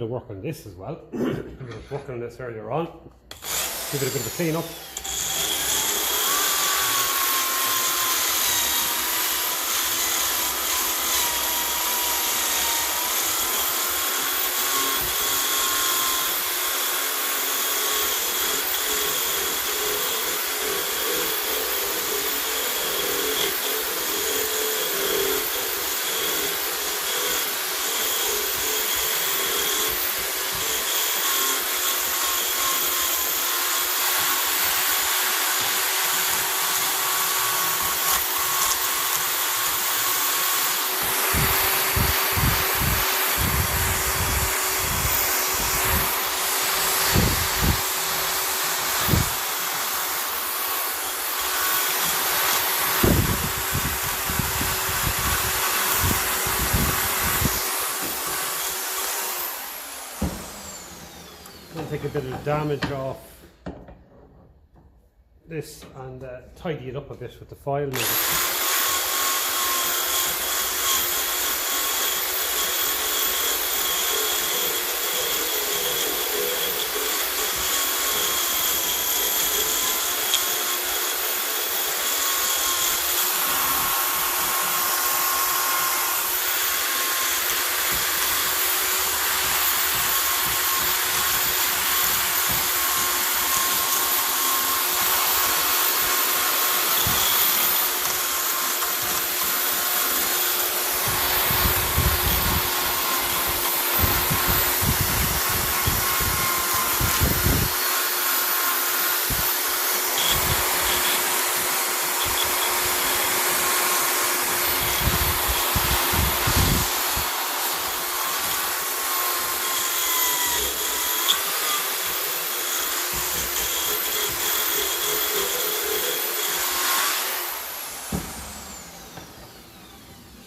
To work on this as well. I was working on this earlier on. Give it a bit of a clean up. Take a bit of damage off this and tidy it up a bit with the file maybe.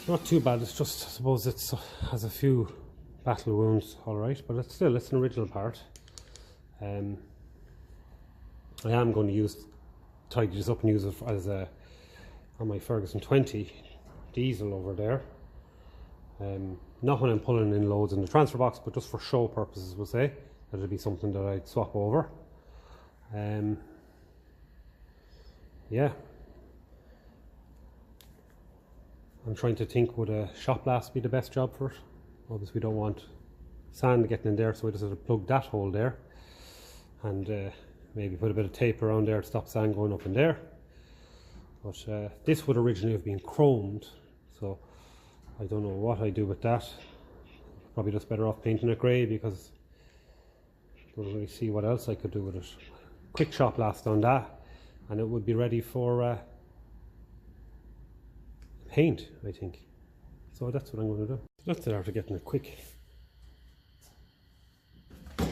Not too bad, it's just, I suppose it has a few battle wounds, alright, but it's an original part. I am going to tidy this up and use it as on my Ferguson 20 diesel over there. Not when I'm pulling in loads in the transfer box, but just for show purposes, we'll say. That it'll be something that I'd swap over. Yeah. I'm trying to think, would a shot blast be the best job for it? Obviously we don't want sand getting in there, so we just have to plug that hole there and maybe put a bit of tape around there to stop sand going up in there. But this would originally have been chromed, so I don't know what I do with that. Probably just better off painting it grey, because I don't really see what else I could do with it. Quick shot blast on that and it would be ready for paint, I think. So that's what I'm going to do. That's it after getting a quick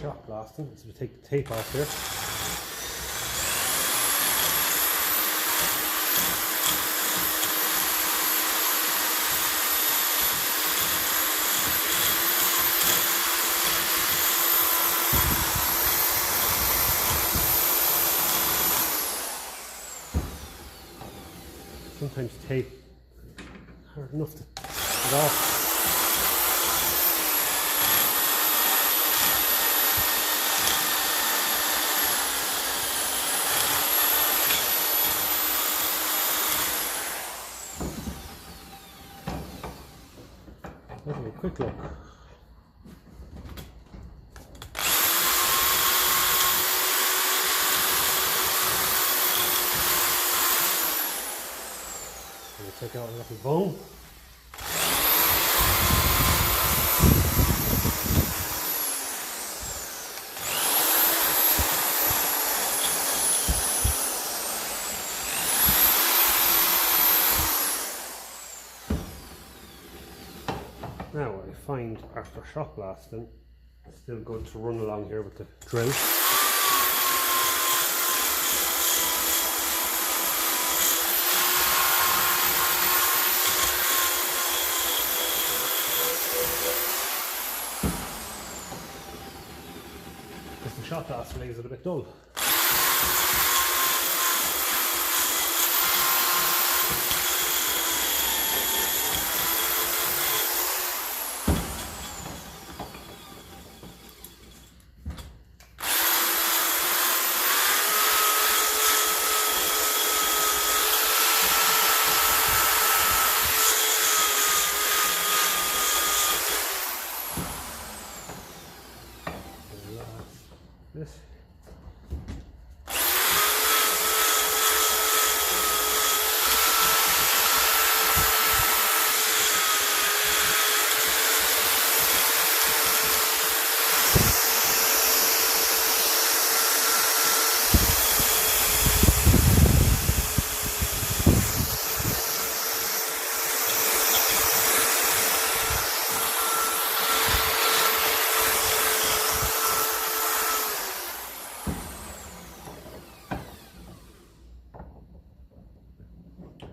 shot blasting. So we take the tape off here. Sometimes tape hard enough to get off. Let's have a quick look. Take out a little bone. Now I find after shot blasting, it's still good to run along here with the drill. The shot blast leaves it a bit dull.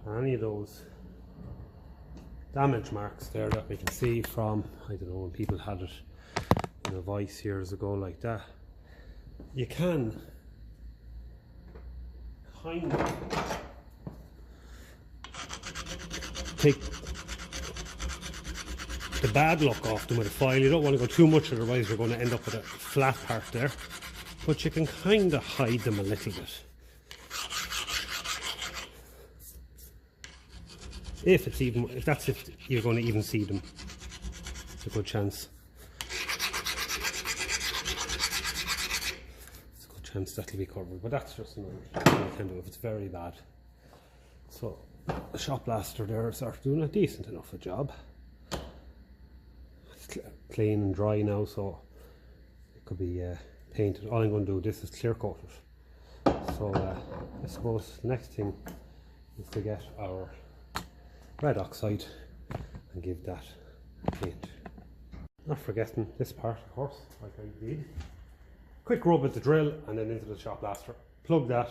And any of those damage marks there that we can see from, I don't know, when people had it in a vice years ago like that, you can kind of take the bad luck off them with a file. You don't want to go too much, otherwise you're going to end up with a flat part there, but you can kind of hide them a little bit. If you're going to even see them, it's a good chance. It's a good chance that'll be covered, but that's just another thing you can do if it's very bad. So the shop blaster there is sort of doing a decent enough a job. It's clean and dry now, so it could be painted. All I'm going to do this is clear coat it. So I suppose the next thing is to get our red oxide and give that paint. Not forgetting this part, of course, like I did. Quick rub with the drill and then into the shop blaster. Plug that,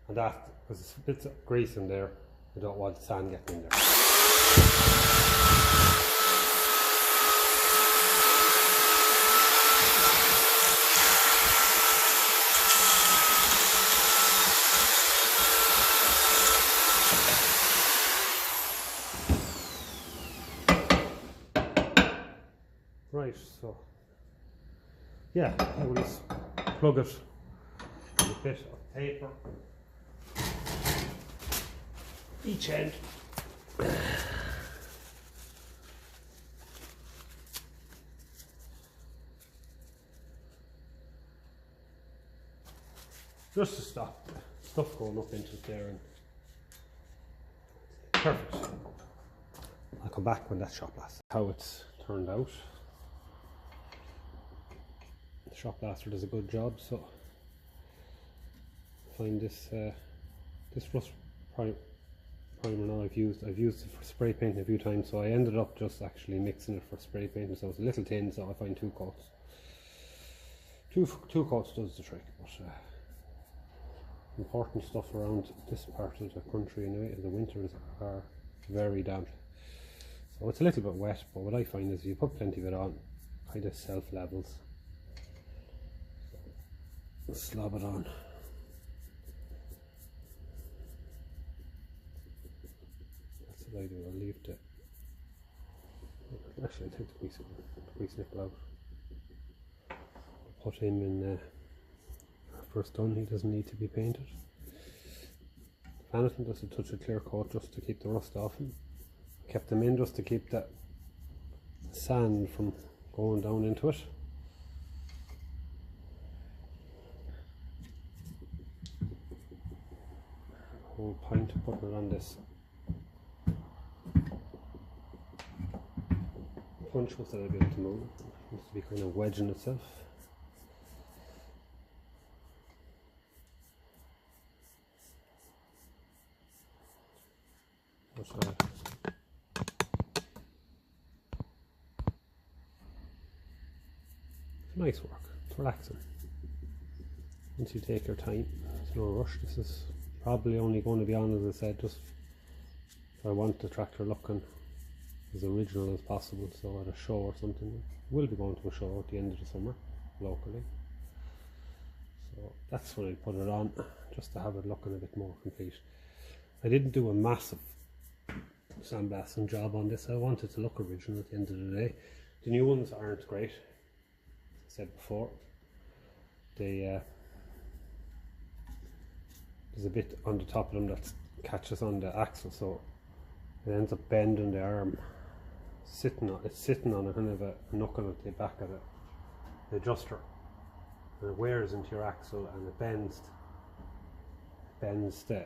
and that, because there's bits of grease in there, I don't want the sand getting in there. Right, so yeah, I will just plug it with a bit of paper each end. Just to stop stuff going up into there, and perfect. I'll come back when that shop blasts. How it's turned out. The shop blaster does a good job, so I find this rust primer now I've used it for spray painting a few times, so I ended up just actually mixing it for spray painting. So it's a little tin, so I find 2 coats. Two coats does the trick, but important stuff around this part of the country anyway, the winters are very damp. So it's a little bit wet, but what I find is if you put plenty of it on, kind of self-levels. So, slob it on. That's what I do, I'll leave the... Actually, I'll take the grease nipple out. Put him in first done, he doesn't need to be painted. Anything, just a touch of clear coat just to keep the rust off him. Kept them in just to keep that sand from going down into it. Whole pint of putting it on this punch was that I'd be able to move. It needs to be kind of wedging itself. But, nice work, it's relaxing. Once you take your time, there's no rush. This is probably only going to be on, as I said, just I want the tractor looking as original as possible, so at a show or something. We'll be going to a show at the end of the summer, locally. So that's when I put it on, just to have it looking a bit more complete. I didn't do a massive sandblasting job on this. I wanted to look original at the end of the day. The new ones aren't great, as I said before. They there's a bit on the top of them that catches on the axle, so it ends up bending the arm. It's sitting on a kind of a knuckle at the back of the adjuster, and it wears into your axle and it bends the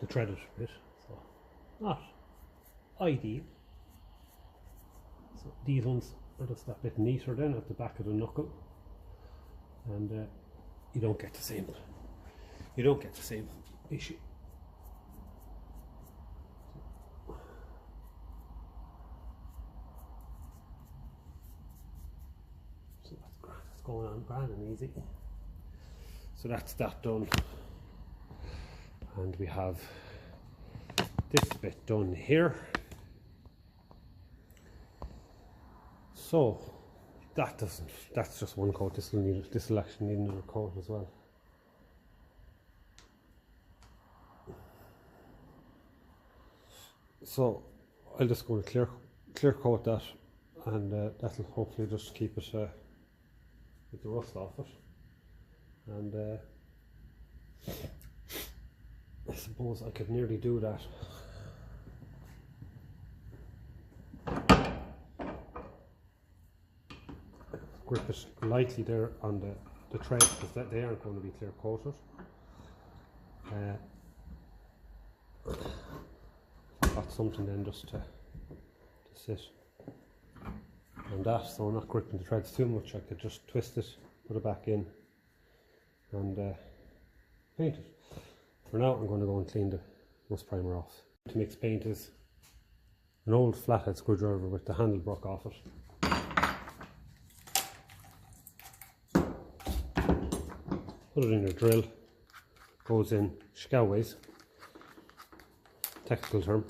threaded bit. So not ideal. So these ones are just that bit neater then at the back of the knuckle, and you don't get the same issue. So that's going on grand and easy. So that's that done, and we have this bit done here. So that's just one coat. This will actually need another coat as well. So I'll just go and clear coat that, and that'll hopefully just keep it with the rust off it. And I suppose I could nearly do that. Grip it lightly there on the thread, because they aren't going to be clear coated. Got something then just to sit on that, so I'm not gripping the threads too much. I could just twist it, put it back in, and paint it. For now I'm going to go and clean the rust primer off. To mix paint is an old flathead screwdriver with the handle broke off it. Put it in your drill, goes in scowaways, technical term.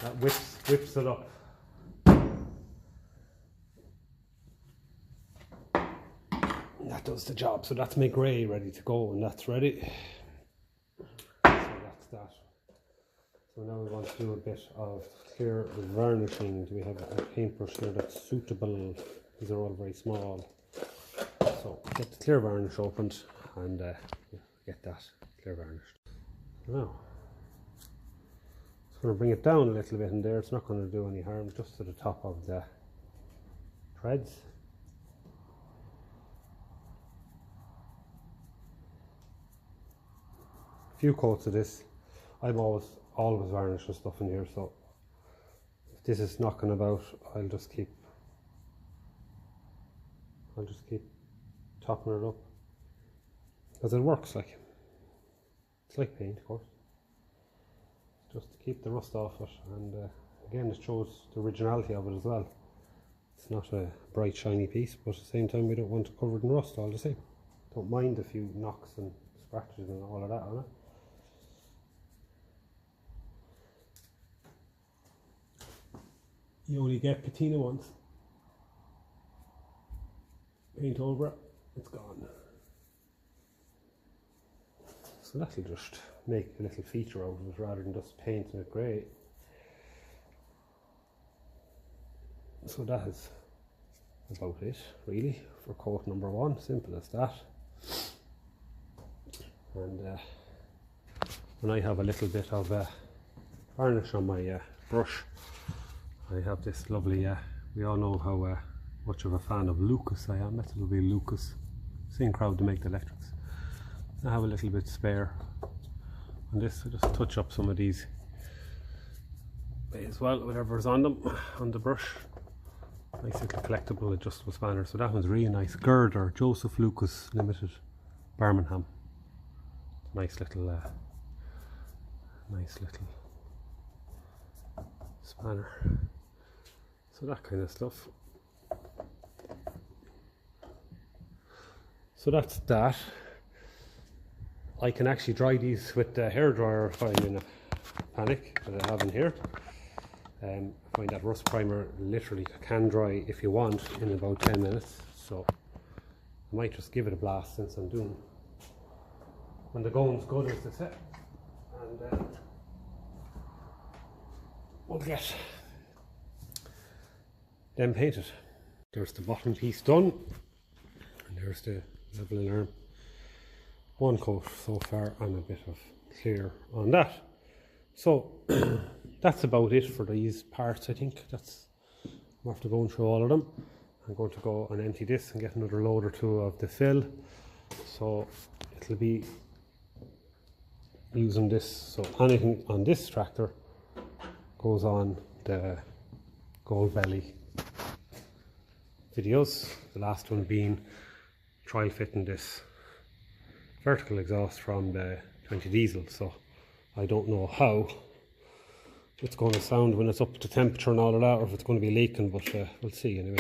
That whips it up. That does the job. So that's my grey ready to go, and that's ready. So that's that. So now we want to do a bit of clear varnishing. Do we have a paintbrush here that's suitable? These are all very small. So get the clear varnish opened and get that clear varnished. Now, I'm going to bring it down a little bit in there. It's not going to do any harm, just to the top of the threads. A few coats of this. I'm always varnishing stuff in here, so if this is knocking about, I'll just keep topping it up, because it works. It's like paint, of course. Just to keep the rust off it, and again, it shows the originality of it as well. It's not a bright shiny piece, but at the same time we don't want it covered in rust all the same. Don't mind a few knocks and scratches and all of that on it. You only get patina once. Paint over it, it's gone. So that'll just make a little feature out of it rather than just painting it grey. So that is about it really for coat number one. Simple as that. And when I have a little bit of varnish on my brush, I have this lovely, we all know how much of a fan of Lucas I am. That will be Lucas, same crowd to make the electrics. I have a little bit spare on this, so just touch up some of these as well, whatever's on them, on the brush. Nice little collectible adjustable spanner. So that one's really nice. Girder, Joseph Lucas Limited, Birmingham. Nice little spanner. So that kind of stuff. So that's that. I can actually dry these with the hairdryer if I'm in a panic, that I have in here. I find that rust primer literally can dry, if you want, in about 10 minutes. So I might just give it a blast since I'm doing when the going's good, as they say. And we'll get them painted. There's the bottom piece done, and there's the leveling arm. One coat so far and a bit of clear on that. So that's about it for these parts. I think that's, I'm after going through all of them. I'm going to go and empty this and get another load or two of the fill. So it'll be using this, so anything on this tractor goes on the Gold Belly videos. The last one being trial fitting this vertical exhaust from the 20 diesel. So I don't know how it's going to sound when it's up to temperature and all of that, or if it's going to be leaking, but we'll see anyway.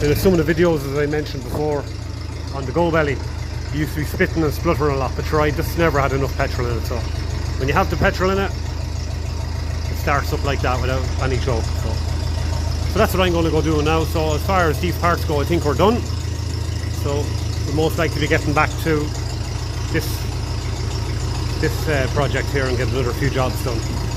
In some of the videos, as I mentioned before, on the Go Belly, you used to be spitting and spluttering a lot, but I just never had enough petrol in it. So when you have the petrol in it, it starts up like that without any choke. So that's what I'm going to go do now. So as far as these parts go, I think we're done. So we'll most likely be getting back to this project here and get another few jobs done.